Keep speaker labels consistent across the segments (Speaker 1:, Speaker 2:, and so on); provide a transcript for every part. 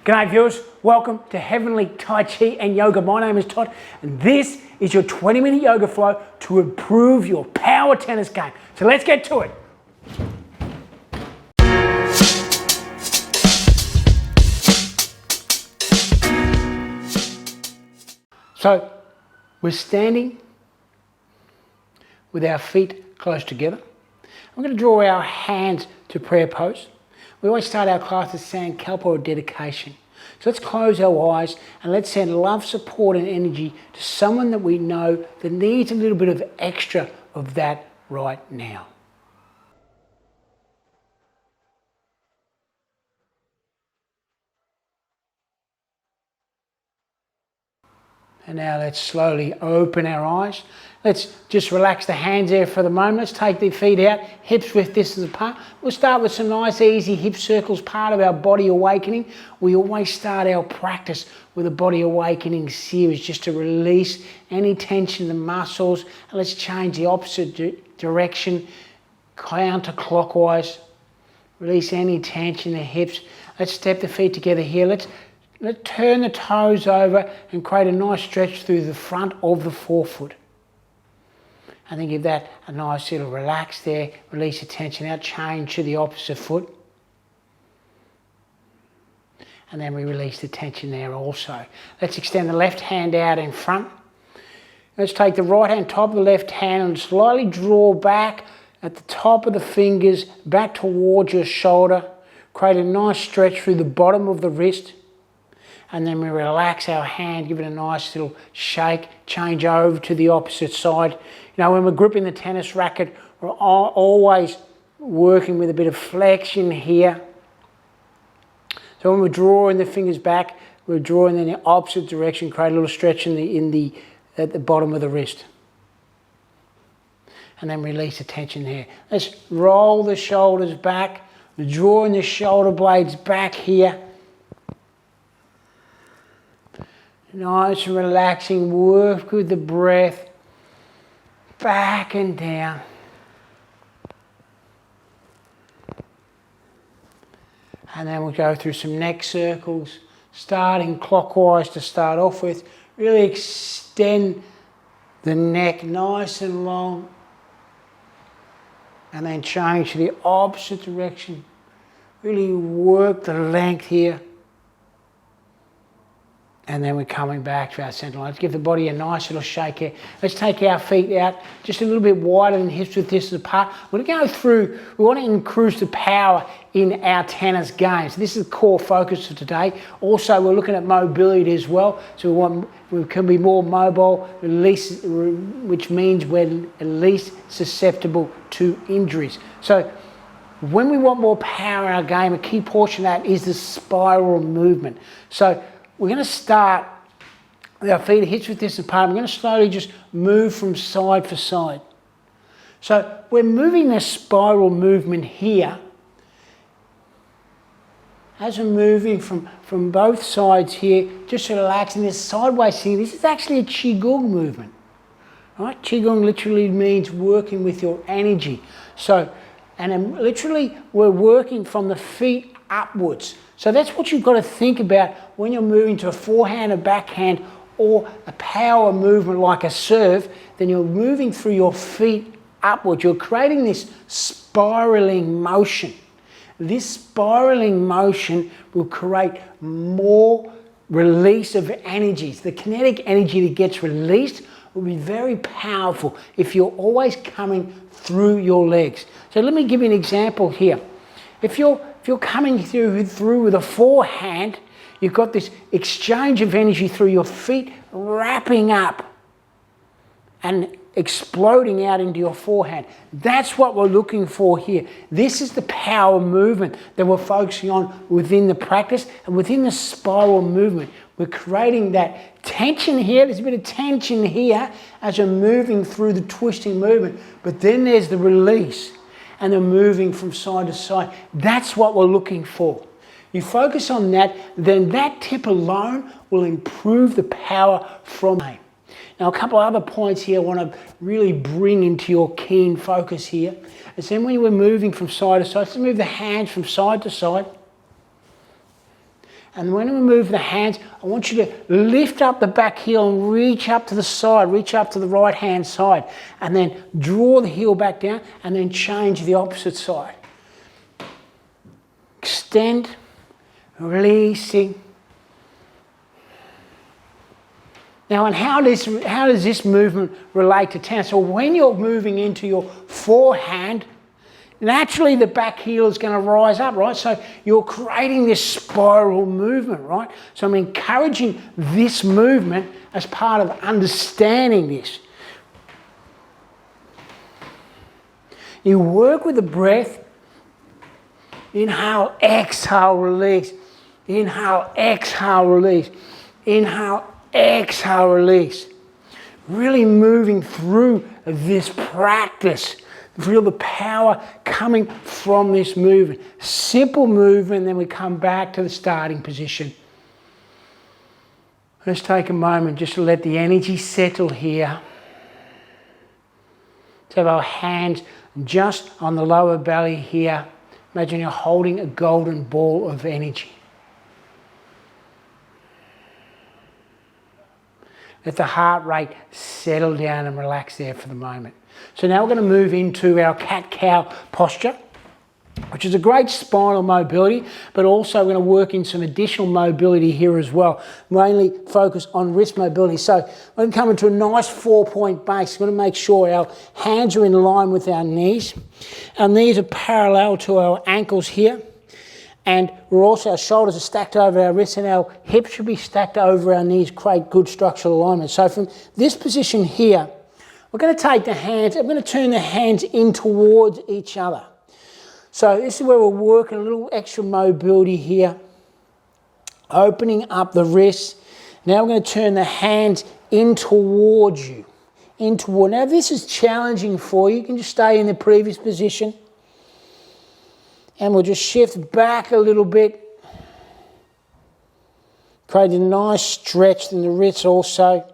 Speaker 1: G'day viewers, welcome to Heavenly Tai Chi and Yoga. My name is Todd and this is your 20-minute yoga flow to improve your power tennis game. So let's get to it. So we're standing with our feet close together. I'm going to draw our hands to prayer pose. We always start our class with Sankalpa or dedication. So let's close our eyes and let's send love, support and energy to someone that we know that needs a little bit of extra of that right now. And now let's slowly open our eyes. Let's just relax the hands there for the moment. Let's take the feet out, hips width distance apart. We'll start with some nice easy hip circles, part of our body awakening. We always start our practice with a body awakening series just to release any tension in the muscles. And let's change the opposite direction, counterclockwise. Release any tension in the hips. Let's step the feet together here. Let's turn the toes over and create a nice stretch through the front of the forefoot. And then give that a nice little relax there, release the tension out, change to the opposite foot. And then we release the tension there also. Let's extend the left hand out in front. Let's take the right hand, top of the left hand and slightly draw back at the top of the fingers, back towards your shoulder. Create a nice stretch through the bottom of the wrist. And then we relax our hand, give it a nice little shake, change over to the opposite side. You know, when we're gripping the tennis racket, we're always working with a bit of flexion here. So when we're drawing the fingers back, we're drawing in the opposite direction, create a little stretch at the bottom of the wrist. And then release the tension there. Let's roll the shoulders back, drawing the shoulder blades back here. Nice and relaxing, work with the breath, back and down. And then we'll go through some neck circles, starting clockwise to start off with. Really extend the neck nice and long. And then change to the opposite direction. Really work the length here. And then we're coming back to our center line. Let's give the body a nice little shake here. Let's take our feet out just a little bit wider than hips width distance apart. We're going to go through, we want to increase the power in our tennis game. So this is the core focus for today. Also, we're looking at mobility as well. So we can be more mobile, which means we're least susceptible to injuries. So when we want more power in our game, a key portion of that is the spiral movement. So we're going to start with our feet hips width distance apart. We're going to slowly just move from side for side. So we're moving the spiral movement here. As we're moving from both sides here, just relaxing this sideways thing. This is actually a Qigong movement. Right? Qigong literally means working with your energy. So, and then literally we're working from the feet upwards. So that's what you've got to think about when you're moving to a forehand, a backhand, or a power movement like a serve. Then you're moving through your feet upwards. You're creating this spiraling motion. This spiraling motion will create more release of energies. The kinetic energy that gets released will be very powerful if you're always coming through your legs. So let me give you an example here. If you're coming through with a forehand, you've got this exchange of energy through your feet, wrapping up and exploding out into your forehand. That's what we're looking for here. This is the power movement that we're focusing on within the practice, and within the spiral movement, we're creating that tension here. There's a bit of tension here as you're moving through the twisting movement, but then there's the release. And they're moving from side to side. That's what we're looking for. You focus on that, then that tip alone will improve the power from it. Now, a couple of other points here I want to really bring into your keen focus here. Is then when we're moving from side to side, let's move the hands from side to side. And when we move the hands, I want you to lift up the back heel and reach up to the side, reach up to the right hand side, and then draw the heel back down and then change the opposite side. Extend, releasing. Now, and how does this movement relate to tennis? So when you're moving into your forehand, naturally the back heel is going to rise up, right? So you're creating this spiral movement, right? So I'm encouraging this movement as part of understanding this. You work with the breath. Inhale, exhale, release. Inhale, exhale, release. Inhale, exhale, release. Really moving through this practice. Feel the power coming from this movement. Simple movement, then we come back to the starting position. Let's take a moment just to let the energy settle here. Let's have our hands just on the lower belly here. Imagine you're holding a golden ball of energy. Let the heart rate settle down and relax there for the moment. So now we're going to move into our cat-cow posture, which is a great spinal mobility, but also we're going to work in some additional mobility here as well, mainly focus on wrist mobility. So we're going to come into a nice 4-point base. We're going to make sure our hands are in line with our knees. Our knees are parallel to our ankles here. And we're also, our shoulders are stacked over our wrists and our hips should be stacked over our knees, create good structural alignment. So from this position here, we're going to take the hands, I'm going to turn the hands in towards each other. So this is where we're working a little extra mobility here. Opening up the wrists. Now we're going to turn the hands in towards you. In toward. Now this is challenging for you. You can just stay in the previous position. And we'll just shift back a little bit. Create a nice stretch in the wrists also.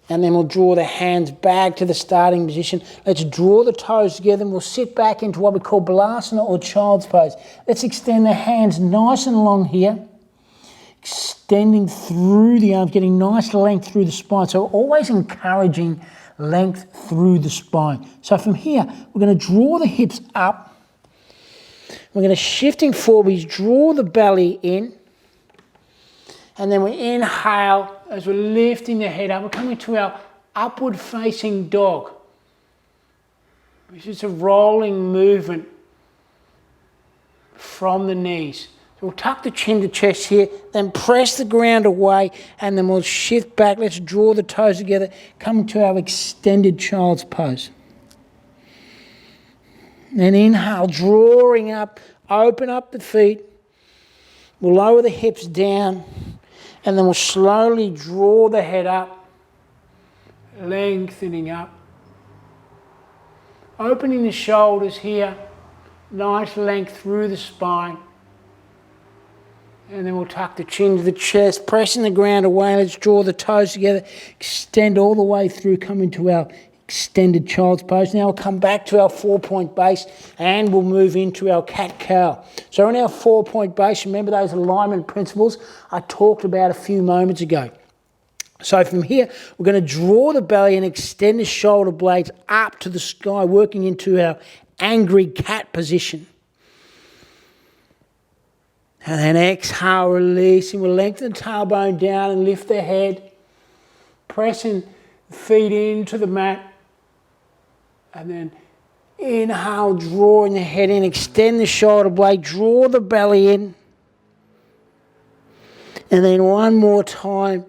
Speaker 1: And then we'll draw the hands back to the starting position. Let's draw the toes together and we'll sit back into what we call Balasana or child's pose. Let's extend the hands nice and long here. Extending through the arms, getting nice length through the spine. So always encouraging length through the spine. So from here, we're going to draw the hips up. We're going to shifting forwards, draw the belly in. And then we inhale as we're lifting the head up. We're coming to our upward facing dog, which is a rolling movement from the knees. So we'll tuck the chin to chest here, then press the ground away, and then we'll shift back. Let's draw the toes together, coming to our extended child's pose. And inhale, drawing up, open up the feet. We'll lower the hips down. And then we'll slowly draw the head up, lengthening up. Opening the shoulders here, nice length through the spine. And then we'll tuck the chin to the chest, pressing the ground away. Let's draw the toes together, extend all the way through, coming to our extended child's pose. Now we'll come back to our 4-point base and we'll move into our cat-cow. So in our 4-point base, remember those alignment principles I talked about a few moments ago. So from here, we're going to draw the belly and extend the shoulder blades up to the sky, working into our angry cat position. And then exhale, releasing. We'll lengthen the tailbone down and lift the head, pressing the feet into the mat. And then inhale, drawing the head in, extend the shoulder blade, draw the belly in. And then one more time.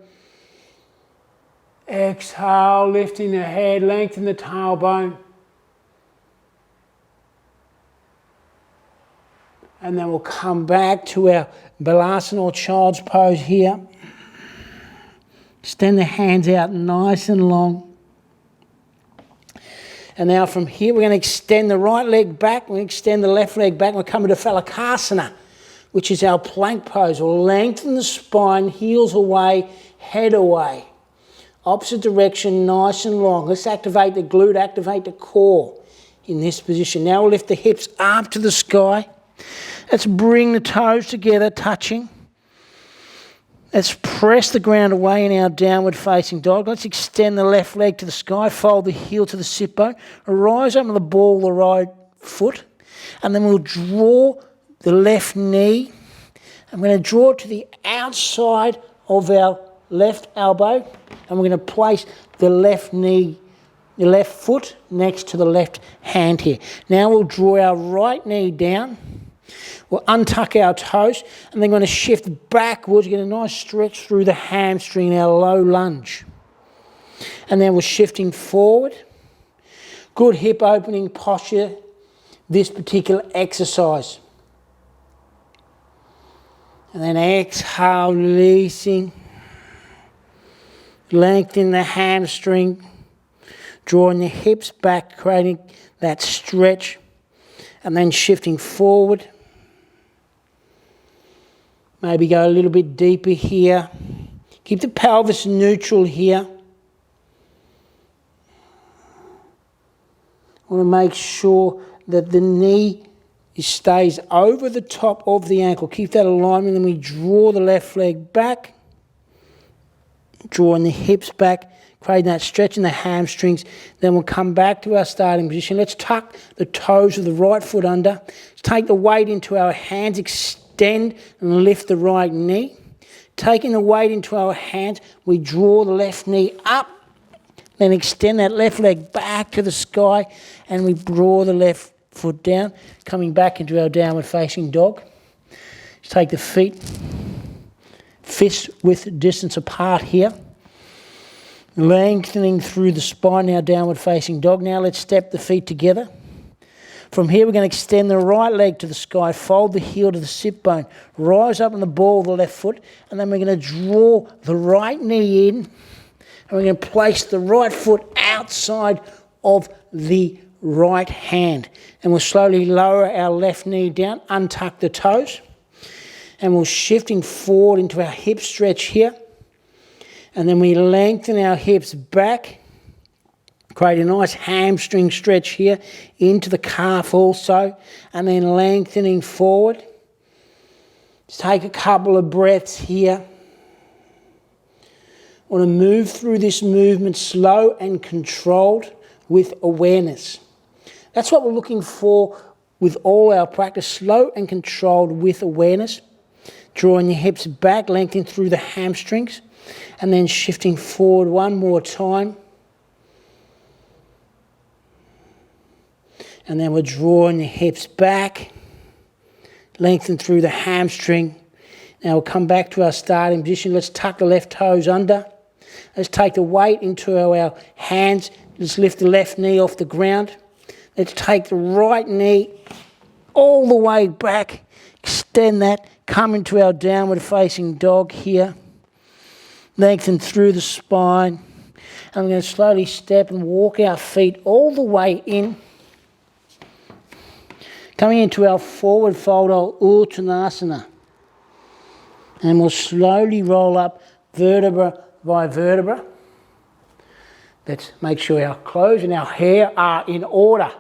Speaker 1: Exhale, lifting the head, lengthen the tailbone. And then we'll come back to our Balasana or child's pose here. Extend the hands out nice and long. And now from here, we're going to extend the right leg back. We're going to extend the left leg back. We're coming to Vrksasana, which is our plank pose. We'll lengthen the spine, heels away, head away. Opposite direction, nice and long. Let's activate the glute, activate the core in this position. Now we'll lift the hips up to the sky. Let's bring the toes together, touching. Let's press the ground away in our downward facing dog. Let's extend the left leg to the sky, fold the heel to the sit bone, rise up on the ball of the right foot, and then we'll draw the left knee. I'm going to draw it to the outside of our left elbow, and we're going to place the left knee, the left foot next to the left hand here. Now we'll draw our right knee down. We'll untuck our toes, and then we're going to shift backwards, get a nice stretch through the hamstring in our low lunge. And then we're shifting forward. Good hip opening posture, this particular exercise. And then exhale, releasing. Lengthen the hamstring. Drawing the hips back, creating that stretch. And then shifting forward. Maybe go a little bit deeper here. Keep the pelvis neutral here. I want to make sure that the knee stays over the top of the ankle. Keep that alignment. Then we draw the left leg back. Drawing the hips back. Creating that stretch in the hamstrings. Then we'll come back to our starting position. Let's tuck the toes of the right foot under. Let's take the weight into our hands. Extend and lift the right knee. Taking the weight into our hands, we draw the left knee up. Then extend that left leg back to the sky, and we draw the left foot down, coming back into our downward facing dog. Just take the feet, fists width distance apart here. Lengthening through the spine, our downward facing dog. Now let's step the feet together. From here, we're going to extend the right leg to the sky, fold the heel to the sit bone, rise up on the ball of the left foot, and then we're going to draw the right knee in, and we're going to place the right foot outside of the right hand. And we'll slowly lower our left knee down, untuck the toes, and we're shifting forward into our hip stretch here. And then we lengthen our hips back. Create a nice hamstring stretch here into the calf also, and then lengthening forward. Just take a couple of breaths here. Want to move through this movement slow and controlled with awareness. That's what we're looking for with all our practice, slow and controlled with awareness. Drawing the hips back, lengthening through the hamstrings, and then shifting forward one more time. And then we're drawing the hips back, lengthen through the hamstring. Now we'll come back to our starting position. Let's tuck the left toes under. Let's take the weight into our hands. Let's lift the left knee off the ground. Let's take the right knee all the way back. Extend that. Come into our downward facing dog here. Lengthen through the spine. And we're going to slowly step and walk our feet all the way in. Coming into our forward fold, our Uttanasana. And we'll slowly roll up vertebra by vertebra. Let's make sure our clothes and our hair are in order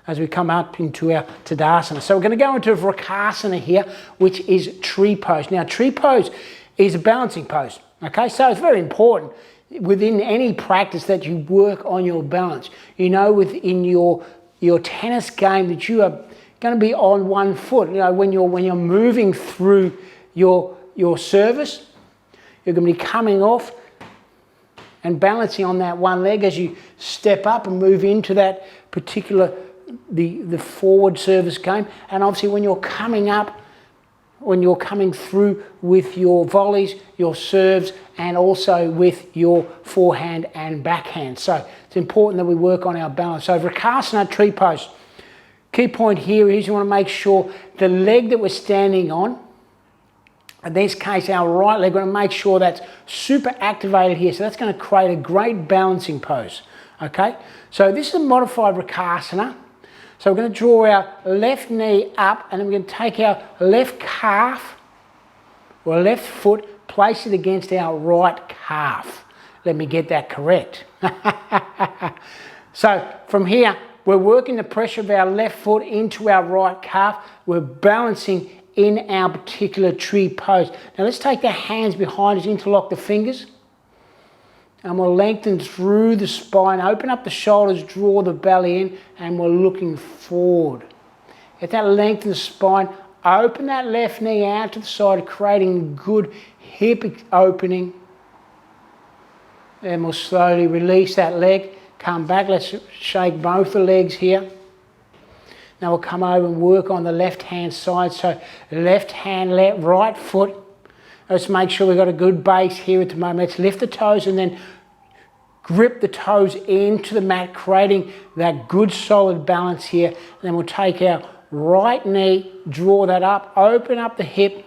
Speaker 1: as we come up into our Tadasana. So we're going to go into Vrksasana here, which is tree pose. Now, tree pose is a balancing pose. Okay, so it's very important within any practice that you work on your balance. You know, within your tennis game that you are going to be on one foot. You know, when you're moving through your service, you're going to be coming off and balancing on that one leg as you step up and move into that particular the forward service game. And obviously when you're coming up, when you're coming through with your volleys, your serves, and also with your forehand and backhand. So it's important that we work on our balance. So Vrksasana, tree pose. Key point here is you want to make sure the leg that we're standing on, in this case our right leg, we're going to make sure that's super activated here. So that's going to create a great balancing pose. Okay, so this is a modified Vrksasana. So we're going to draw our left knee up, and then we're going to take our left calf or left foot, place it against our right calf. Let me get that correct. So from here, we're working the pressure of our left foot into our right calf. We're balancing in our particular tree pose. Now let's take the hands behind us, interlock the fingers. And we'll lengthen through the spine, open up the shoulders, draw the belly in, and we're looking forward. Get that length in the spine, open that left knee out to the side, creating good hip opening. Then we'll slowly release that leg, come back, let's shake both the legs here. Now we'll come over and work on the left hand side, so left hand, right foot. Let's make sure we've got a good base here at the moment. Let's lift the toes and then grip the toes into the mat, creating that good solid balance here. And then we'll take our right knee, draw that up, open up the hip,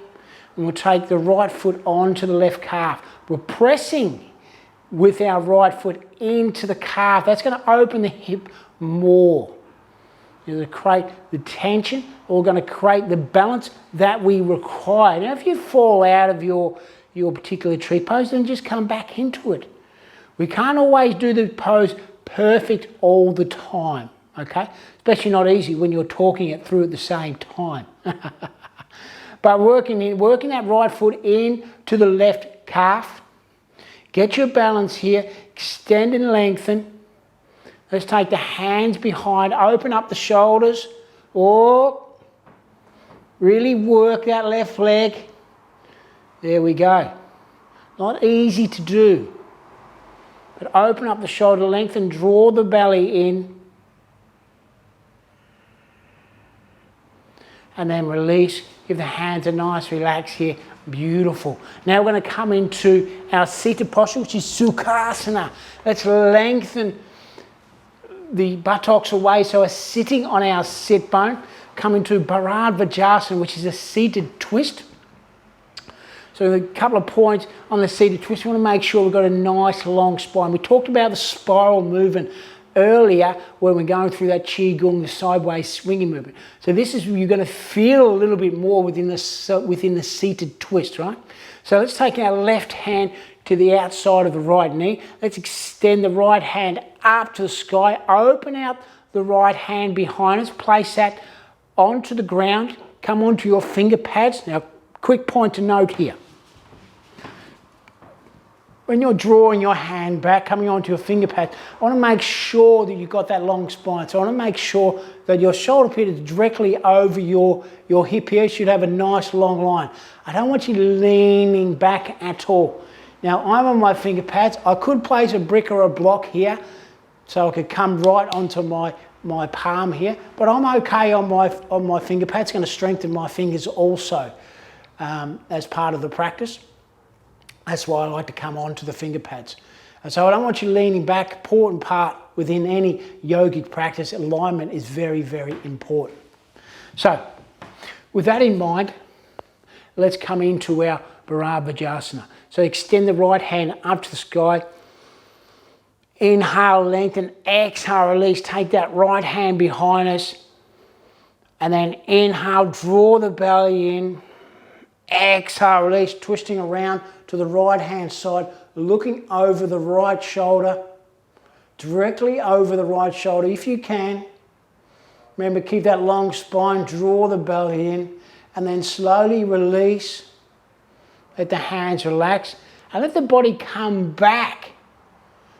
Speaker 1: and we'll take the right foot onto the left calf. We're pressing with our right foot into the calf. That's going to open the hip more. You're going to create the tension, or we're going to create the balance that we require. Now if you fall out of your particular tree pose, then just come back into it. We can't always do the pose perfect all the time, okay? Especially not easy when you're talking it through at the same time. But working that right foot in to the left calf. Get your balance here, extend and lengthen. Let's take the hands behind, open up the shoulders, or really work that left leg. There we go. Not easy to do. But open up the shoulder length and draw the belly in. And then release. Give the hands a nice relax here. Beautiful. Now we're going to come into our seated posture, which is Vrksasana. Let's lengthen the buttocks away, so we're sitting on our sit bone. Come into Bharadvajasana, which is a seated twist. So a couple of points on the seated twist. We want to make sure we've got a nice long spine. We talked about the spiral movement earlier when we're going through that Qigong, the sideways swinging movement. So this is, you're going to feel a little bit more within the seated twist, right? So let's take our left hand to the outside of the right knee. Let's extend the right hand up to the sky. Open out the right hand behind us. Place that onto the ground. Come onto your finger pads. Now, quick point to note here. When you're drawing your hand back, coming onto your finger pads, I want to make sure that you've got that long spine. So I want to make sure that your shoulder pit is directly over your hip here. You should have a nice long line. I don't want you leaning back at all. Now I'm on my finger pads. I could place a brick or a block here so I could come right onto my palm here, but I'm okay on my finger pads. It's going to strengthen my fingers also as part of the practice. That's why I like to come onto the finger pads. And so I don't want you leaning back. Important part within any yogic practice, alignment is very, very important. So with that in mind, let's come into our Bharadvajasana. So extend the right hand up to the sky. Inhale, lengthen. Exhale, release. Take that right hand behind us. And then inhale, draw the belly in. Exhale, release, twisting around to the right hand side, looking over the right shoulder, directly over the right shoulder if you can. Remember, keep that long spine, draw the belly in, and then slowly release. Let the hands relax, and let the body come back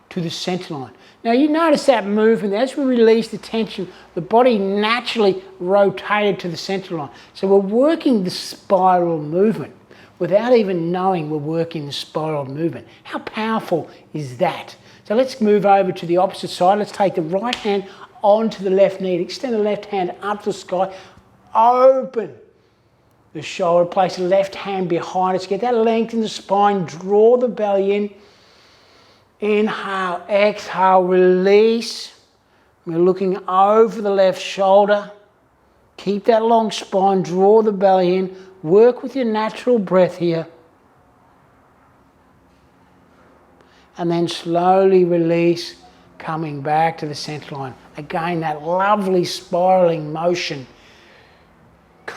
Speaker 1: to the center line. Now you notice that movement, as we release the tension, the body naturally rotated to the center line. So we're working the spiral movement without even knowing we're working the spiral movement. How powerful is that? So let's move over to the opposite side. Let's take the right hand onto the left knee, extend the left hand up to the sky, open the shoulder, place the left hand behind us, get that length in the spine, draw the belly in. Inhale, exhale, release. We're looking over the left shoulder. Keep that long spine, draw the belly in. Work with your natural breath here. And then slowly release, coming back to the center line. Again, that lovely spiraling motion,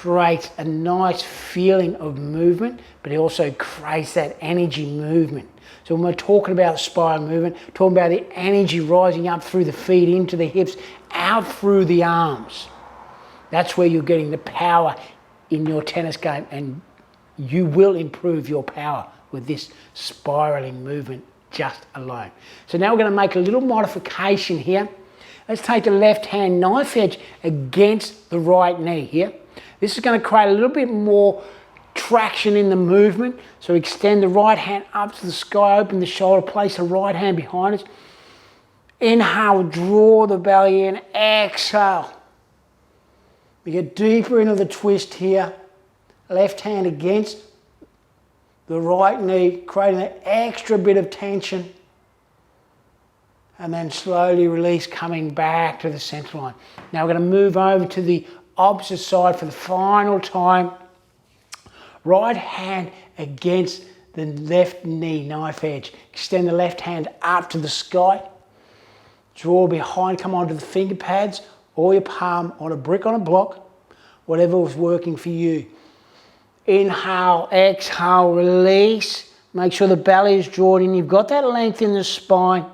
Speaker 1: creates a nice feeling of movement, but it also creates that energy movement. So when we're talking about spiral movement, talking about the energy rising up through the feet, into the hips, out through the arms. That's where you're getting the power in your tennis game, and you will improve your power with this spiraling movement just alone. So now we're going to make a little modification here. Let's take the left hand knife edge against the right knee here. This is going to create a little bit more traction in the movement. So extend the right hand up to the sky, open the shoulder, place the right hand behind us. Inhale, draw the belly in, exhale. We get deeper into the twist here. Left hand against the right knee, creating that extra bit of tension. And then slowly release, coming back to the center line. Now we're going to move over to the opposite side for the final time. Right hand against the left knee, knife edge. Extend the left hand up to the sky. Draw behind, come onto the finger pads or your palm on a brick, on a block, whatever was working for you. Inhale, exhale, release. Make sure the belly is drawn in. You've got that length in the spine.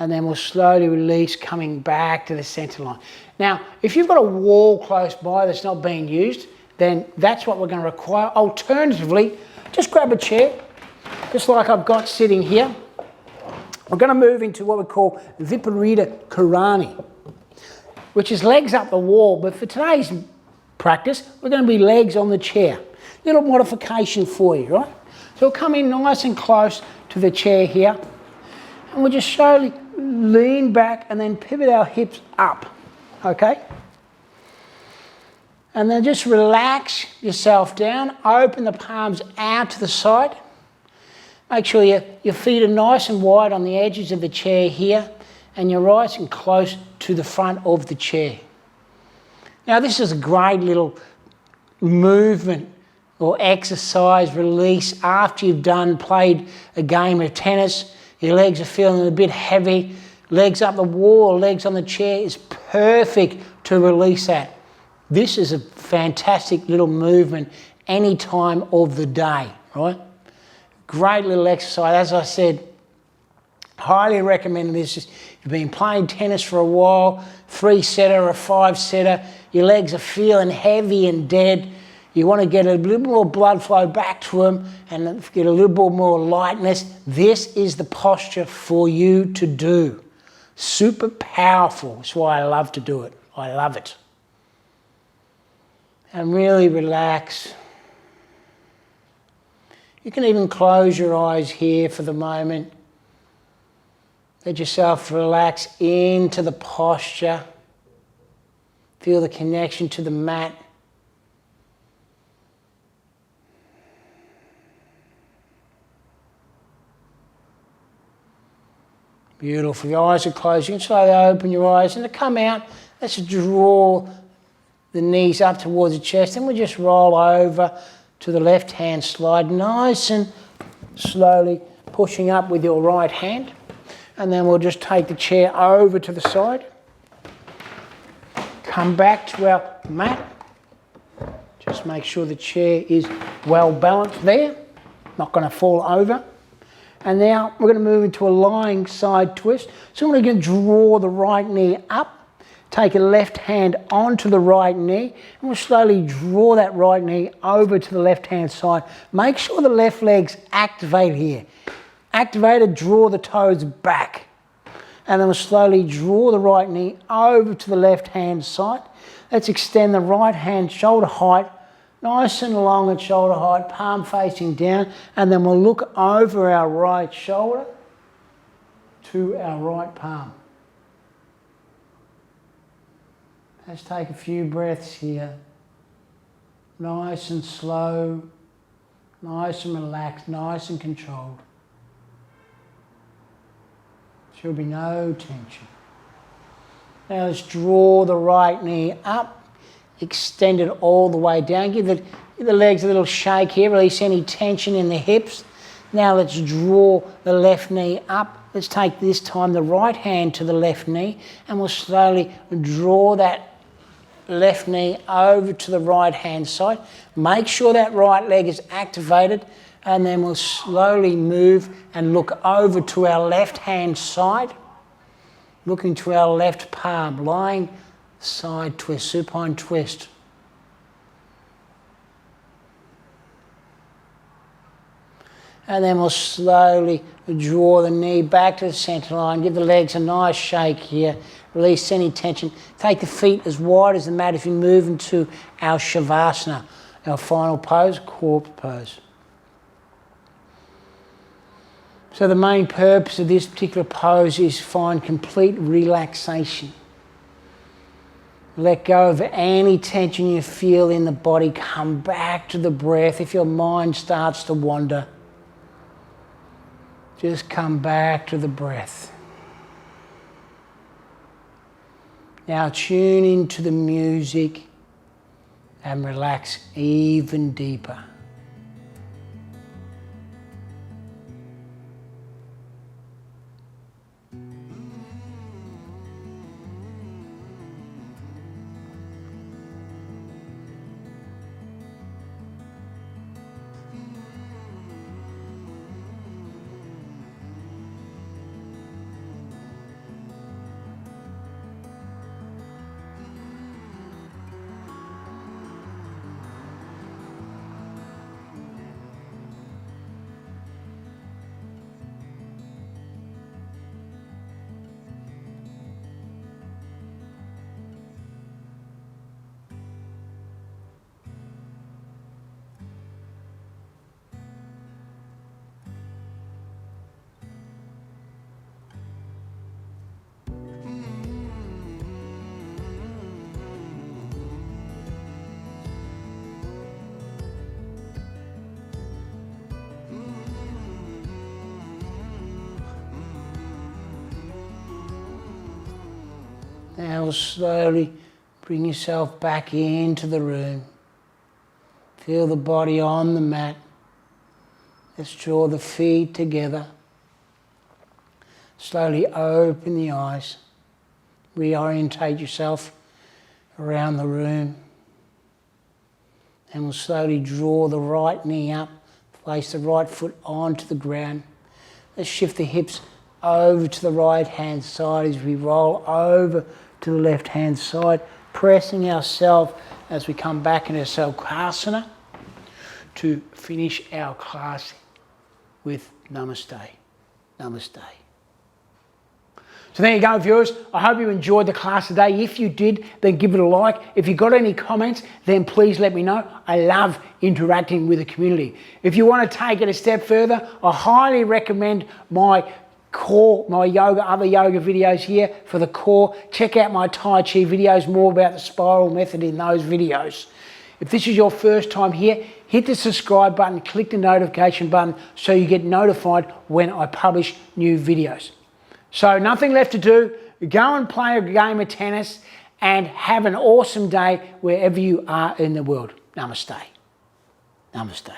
Speaker 1: And then we'll slowly release, coming back to the center line. Now, if you've got a wall close by that's not being used, then that's what we're going to require. Alternatively, just grab a chair, just like I've got sitting here. We're going to move into what we call Viparita Karani, which is legs up the wall. But for today's practice, we're going to be legs on the chair. Little modification for you, right? So we'll come in nice and close to the chair here. And we'll just slowly lean back and then pivot our hips up, okay? And then just relax yourself down, open the palms out to the side. Make sure your feet are nice and wide on the edges of the chair here, and you're nice and close to the front of the chair. Now this is a great little movement or exercise release after you've played a game of tennis. Your legs are feeling a bit heavy. Legs up the wall, legs on the chair is perfect to release that. This is a fantastic little movement any time of the day, right? Great little exercise. As I said, highly recommend this. If you've been playing tennis for a while, 3-setter or 5-setter, your legs are feeling heavy and dead. You want to get a little more blood flow back to them and get a little bit more lightness. This is the posture for you to do. Super powerful. That's why I love to do it. I love it. And really relax. You can even close your eyes here for the moment. Let yourself relax into the posture. Feel the connection to the mat. Beautiful. Your eyes are closed. You can slowly open your eyes and to come out, let's draw the knees up towards the chest, and we'll just roll over to the left hand slide, nice and slowly pushing up with your right hand. And then we'll just take the chair over to the side. Come back to our mat. Just make sure the chair is well balanced there, not going to fall over. And now we're going to move into a lying side twist. So we're going to draw the right knee up, take a left hand onto the right knee, and we'll slowly draw that right knee over to the left hand side. Make sure the left leg's activate here. Activated, draw the toes back. And then we'll slowly draw the right knee over to the left hand side. Let's extend the right hand shoulder height, nice and long at shoulder height, palm facing down, and then we'll look over our right shoulder to our right palm. Let's take a few breaths here. Nice and slow, nice and relaxed, nice and controlled. There'll be no tension. Now let's draw the right knee up, extend it all the way down. Give the legs a little shake here, release any tension in the hips. Now let's draw the left knee up, let's take this time the right hand to the left knee, and we'll slowly draw that left knee over to the right hand side. Make sure that right leg is activated, and then we'll slowly move and look over to our left hand side, looking to our left palm, lying side twist, supine twist. And then we'll slowly draw the knee back to the center line. Give the legs a nice shake here. Release any tension. Take the feet as wide as the mat if you move into our Shavasana, our final pose, corpse pose. So the main purpose of this particular pose is find complete relaxation. Let go of any tension you feel in the body. Come back to the breath. If your mind starts to wander, just come back to the breath. Now tune into the music and relax even deeper. Now slowly bring yourself back into the room. Feel the body on the mat. Let's draw the feet together. Slowly open the eyes. Reorientate yourself around the room. And we'll slowly draw the right knee up. Place the right foot onto the ground. Let's shift the hips over to the right hand side as we roll over to the left hand side, pressing ourselves as we come back into Vrksasana to finish our class with Namaste. Namaste. So there you go, viewers. I hope you enjoyed the class today. If you did, then give it a like. If you got any comments, then please let me know. I love interacting with the community. If you want to take it a step further, I highly recommend my core, my yoga, other yoga videos here for the core. Check out my Tai Chi videos, more about the spiral method in those videos. If this is your first time here, hit the subscribe button, click the notification button so you get notified when I publish new videos. So nothing left to do. Go and play a game of tennis and have an awesome day wherever you are in the world. Namaste. Namaste.